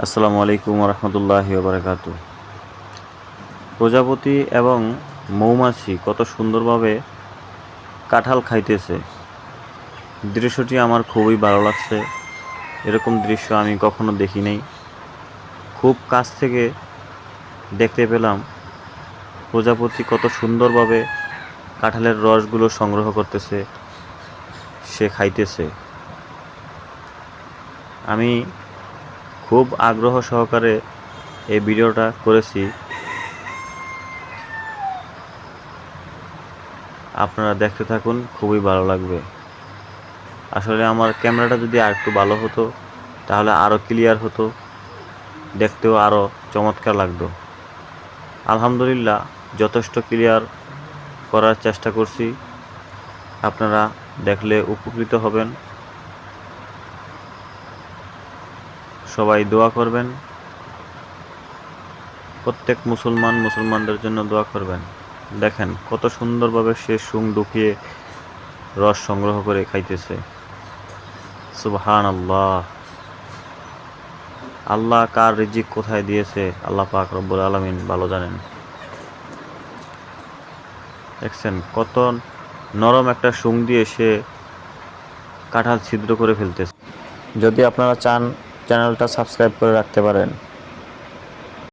আসসালামু আলাইকুম রহমতুল্লাহি ওয়া বারাকাতুহু। প্রজাপতি এবং মৌমাছি কত সুন্দরভাবে কাঁঠাল খাইতেছে। দৃশ্যটি আমার খুবই ভালো লাগছে। এরকম দৃশ্য আমি কখনো দেখি নাই। খুব কাছ থেকে দেখতে পেলাম প্রজাপতি কত সুন্দরভাবে কাঁঠালের রসগুলো সংগ্রহ করতেছে, সে খাইতেছে। আমি খুব আগ্রহ সহকারে এই ভিডিওটা করেছি। আপনারা দেখতে থাকুন, খুবই ভালো লাগবে। আসলে আমার ক্যামেরাটা যদি আরেকটু ভালো হতো তাহলে আরও ক্লিয়ার হতো, দেখতেও আরও চমৎকার লাগতো। আলহামদুলিল্লাহ, যথেষ্ট ক্লিয়ার করার চেষ্টা করছি। আপনারা দেখলে উপকৃত হবেন। সবাই দোয়া করবেন। প্রত্যেক মুসলমানদের জন্য দোয়া করবেন। দেখেন কত সুন্দরভাবে সে শুং ঢুকিয়ে রস সংগ্রহ করে খাইতেছে। সুবহানাল্লাহ। আল্লাহ কার রিজিক কোথায় দিয়েছে আল্লাহ পাক রব্বুল আলামিন ভালো জানেন। দেখছেন কত নরম একটা শুং দিয়ে সে কাঁঠাল ছিদ্র করে ফেলতেছে। যদি আপনারা চান চ্যানেলটা সাবস্ক্রাইব করে রাখতে পারেন।